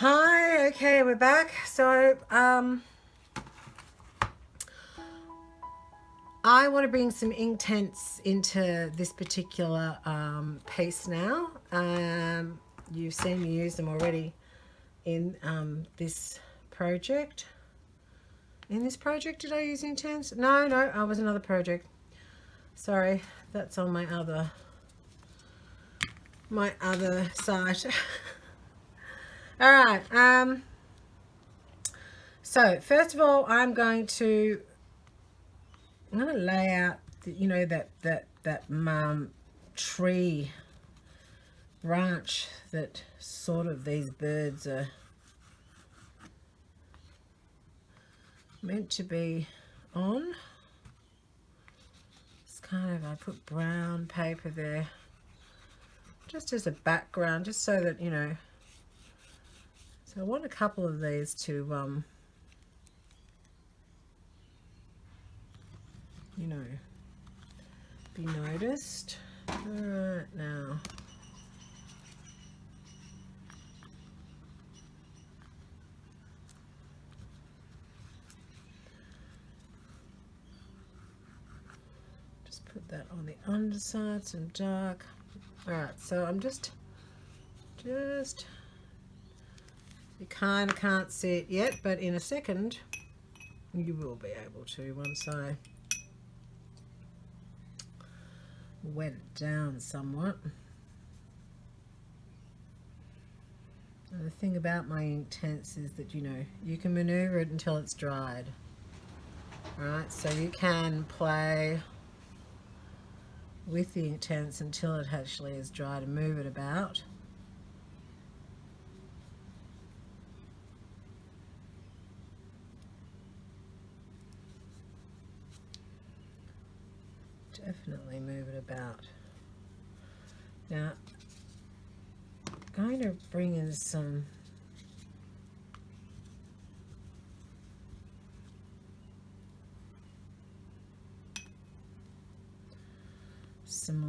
Hi, okay, we're back. So, I want to bring some ink tints into this particular piece now. You've seen me use them already in this project. In this project, did I use ink tints? No, I was another project. Sorry, that's on my other site. All right. So first of all, I'm going to lay out, that tree branch that sort of these birds are meant to be on. It's kind of, I put brown paper there just as a background, just so that, so I want a couple of these to, be noticed. All right, now. Just put that on the underside, some dark. All right, so I'm just, you kind of can't see it yet, but in a second, you will be able to once I wet it down somewhat. And the thing about my ink tints is that you can maneuver it until it's dried. Alright, so you can play with the ink tints until it actually is dried and move it about. Definitely move it about. Now, I'm going to bring in some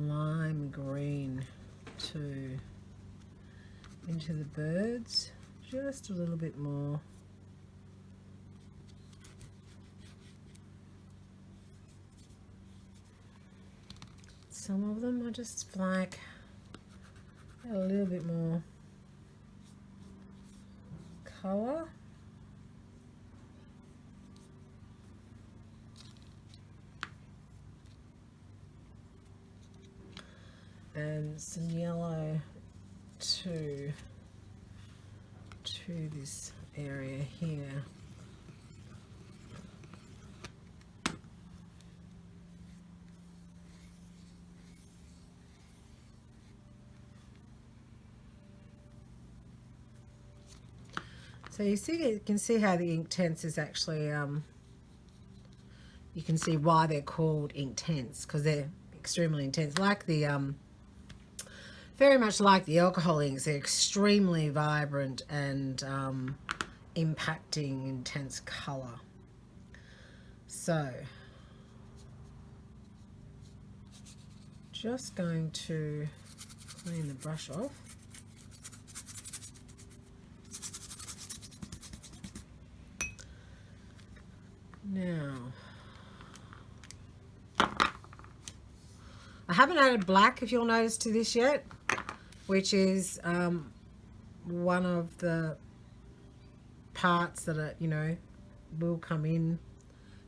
lime green too into the birds, just a little bit more. Some of them are just like a little bit more colour. And some yellow to this area here. So you can see how the ink tints is actually, you can see why they're called ink tints, because they're extremely intense. Like the, very much like the alcohol inks, they're extremely vibrant and impacting intense colour. So, just going to clean the brush off. Now, I haven't added black, if you'll notice, to this yet, which is one of the parts that are, will come in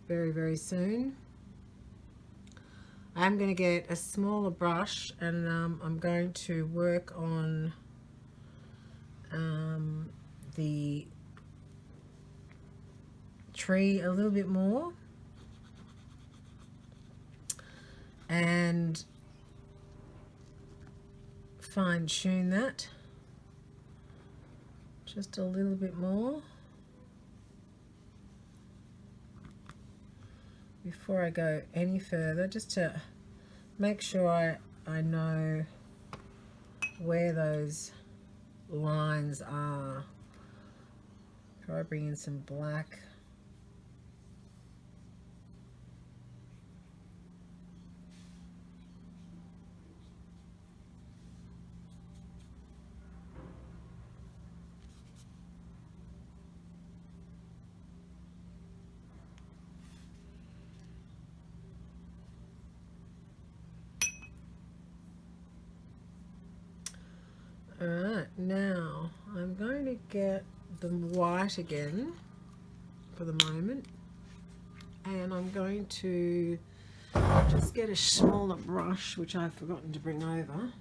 very, very soon. I'm going to get a smaller brush and I'm going to work on the tree a little bit more and fine tune that just a little bit more before I go any further, just to make sure I know where those lines are. Before I bring in some black. Alright, now I'm going to get the white again for the moment, and I'm going to just get a smaller brush, which I've forgotten to bring over.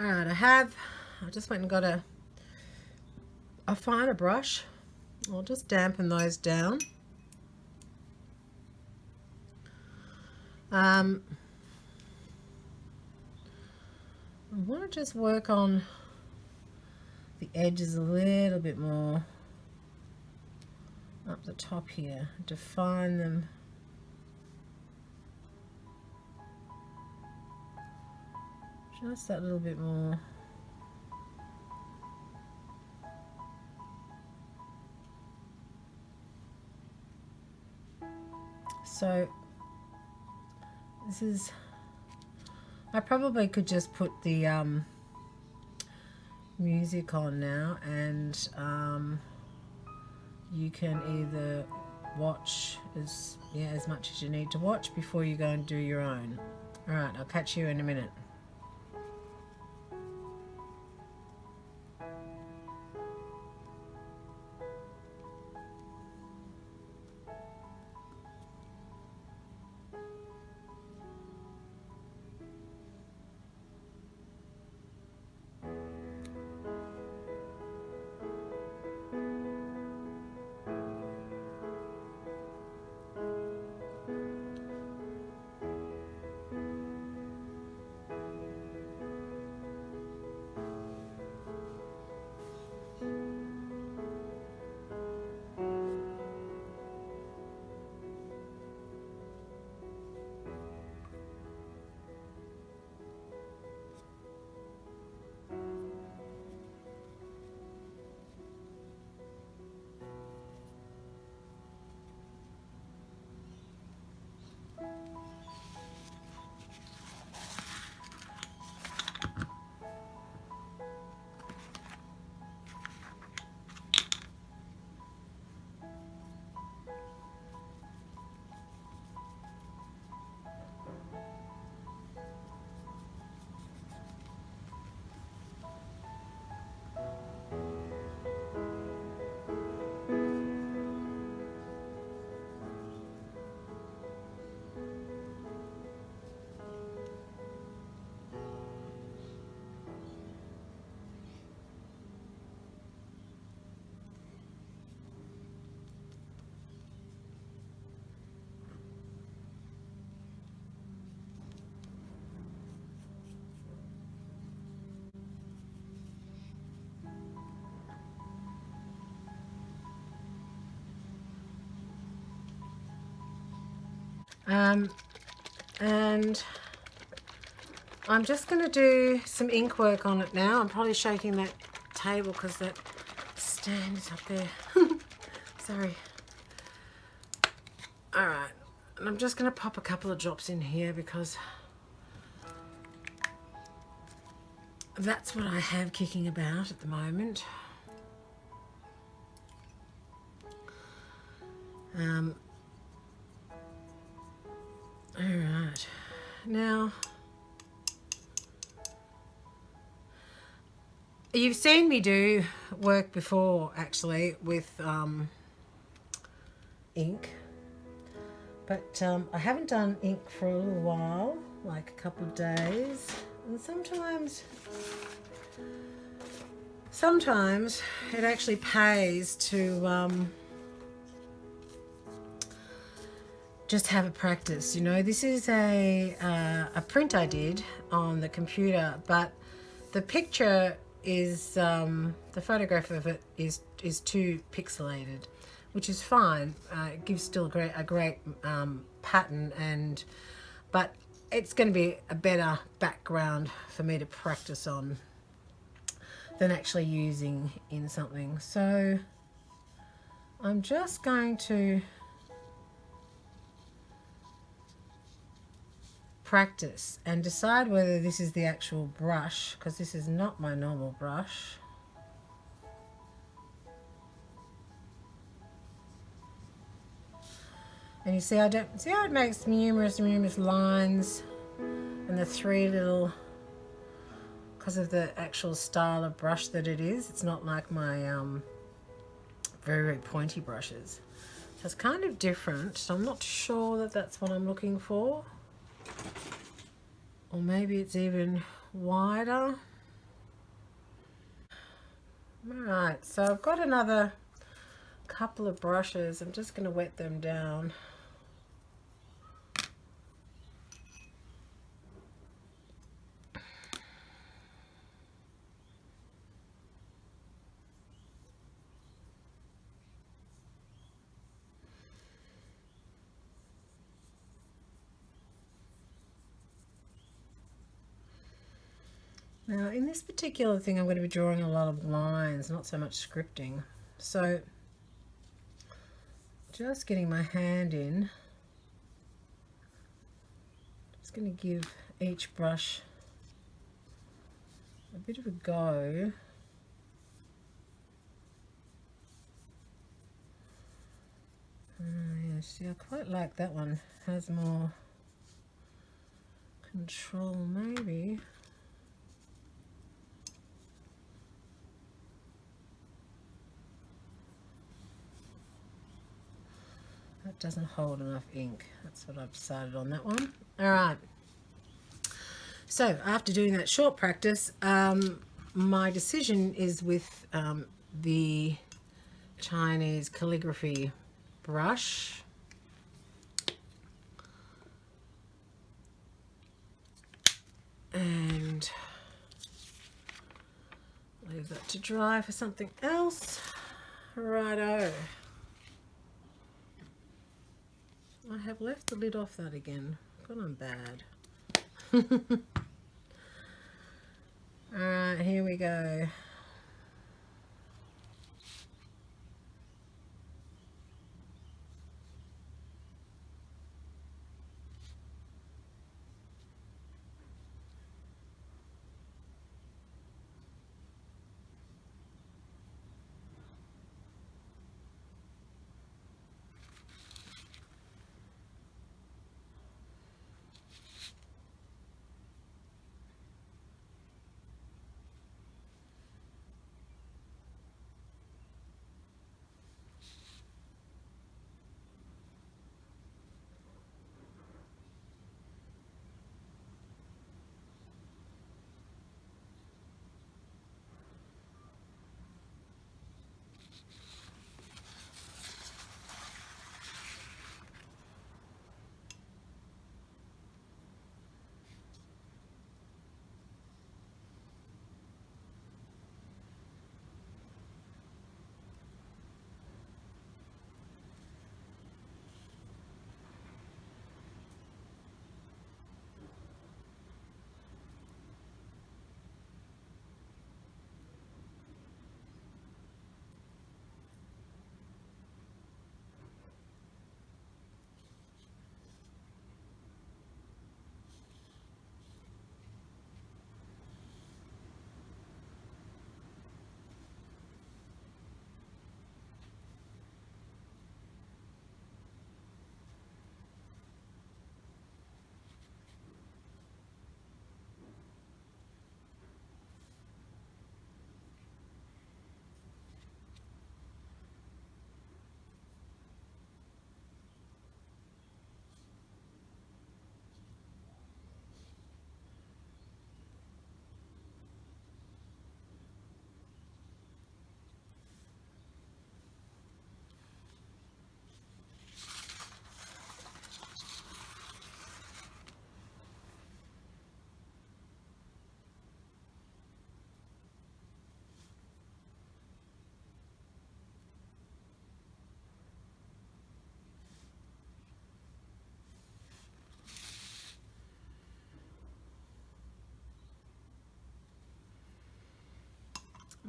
Alright, I just went and got a finer brush. I'll just dampen those down. I want to just work on the edges a little bit more up the top here, define them. Just that little bit more. So this is, I probably could just put the music on now, and you can either watch as much as you need to watch before you go and do your own. All right, I'll catch you in a minute. And I'm just going to do some ink work on it now. I'm probably shaking that table because that stand is up there. Sorry. Alright, and I'm just going to pop a couple of drops in here because that's what I have kicking about at the moment. Alright, now you've seen me do work before actually with ink, but I haven't done ink for a little while, like a couple of days, and sometimes it actually pays to just have a practice. You know, this is a print I did on the computer, but the picture is the photograph of it is too pixelated, which is fine. It gives still a great pattern, but it's going to be a better background for me to practice on. than actually using in something. So I'm just going to practice and decide whether this is the actual brush, because this is not my normal brush. And you see, I don't see how it makes numerous lines, and the three little, because of the actual style of brush that it is. It's not like my very pointy brushes. So it's kind of different. So I'm not sure that that's what I'm looking for. Or maybe it's even wider. Alright, so I've got another couple of brushes. I'm just going to wet them down. Now in this particular thing I'm going to be drawing a lot of lines, not so much scripting. So just getting my hand in, just going to give each brush a bit of a go. Yeah, see, I quite like that one. Has more control, maybe. That doesn't hold enough ink. That's what I've decided on that one. All right. So after doing that short practice, my decision is with the Chinese calligraphy brush. And leave that to dry for something else. Righto. I have left the lid off that again. God, I'm bad. Alright, here we go.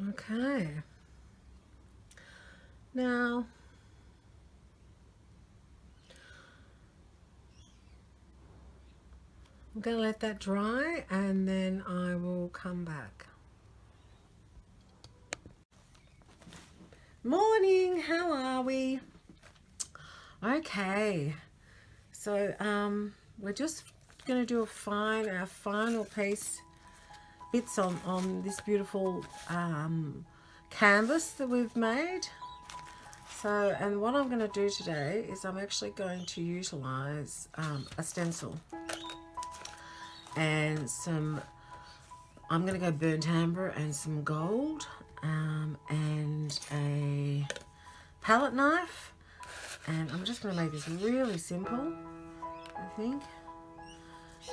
Okay. Now, I'm going to let that dry and then I will come back. Morning, how are we? Okay, so we're just going to do our final piece, bits on this beautiful canvas that we've made. So, and what I'm going to do today is I'm actually going to utilize a stencil and I'm going to go burnt amber and some gold and a palette knife, and I'm just going to make this really simple, I think.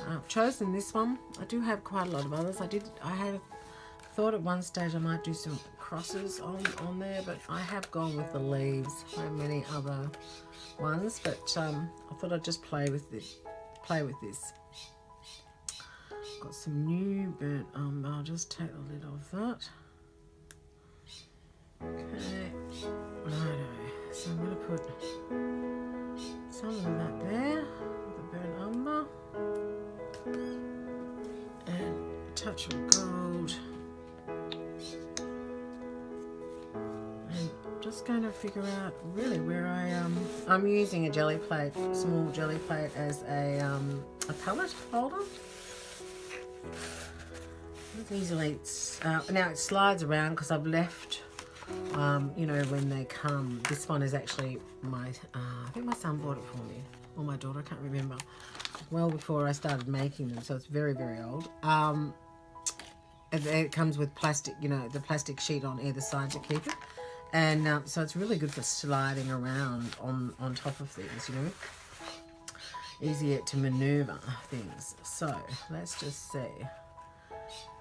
I've chosen this one. I do have quite a lot of others. I had thought at one stage I might do some crosses on there, but I have gone with the leaves. I have many other ones, but I thought I'd just play with this. Got some new burnt umber. I'll just take the lid off that. Okay, righto. So I'm going to put some of that there, the burnt umber, and a touch of gold. And just going to figure out really where I'm using a jelly plate, small jelly plate, as a palette holder. It's easily, now it slides around because I've left, you know, when they come. This one is actually my, I think my son bought it for me, or my daughter, I can't remember, well before I started making them, so it's very, very old. It comes with plastic, you know, the plastic sheet on either side to keep it, and so it's really good for sliding around on top of things, you know, easier to maneuver things. So let's just see.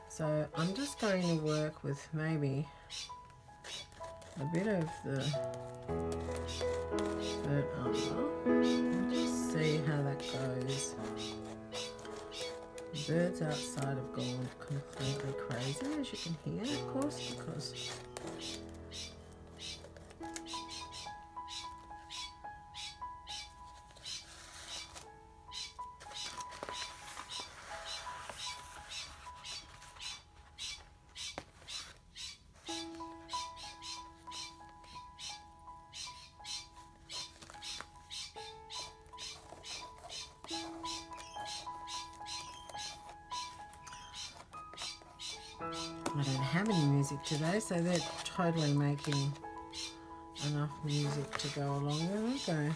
So I'm just going to work with maybe a bit of the burnt umber and just see how that goes. The birds outside have gone completely crazy, as you can hear, of course, because I don't have any music today, so they're totally making enough music to go along with, aren't they?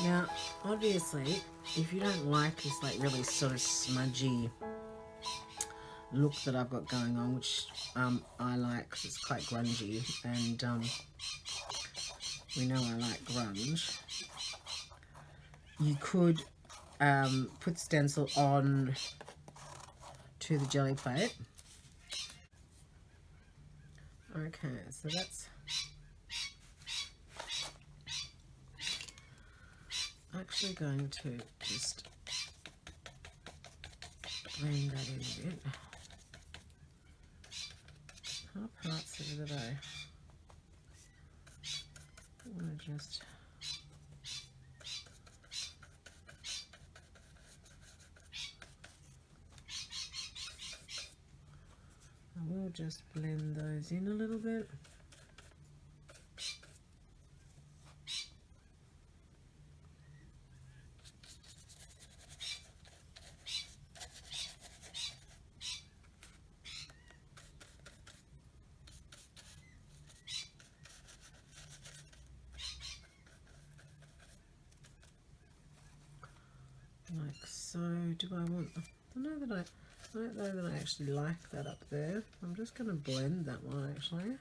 Now, obviously, if you don't like this like really sort of smudgy look that I've got going on, which I like because it's quite grungy, and we know I like grunge, you could put stencil on to the jelly plate. Okay, so that's actually going to just blend that in a bit. How parts of it I want to just we'll just blend those in a little bit. Like so. Do I want, I don't know that I actually like that up there. I'm just going to blend that one actually.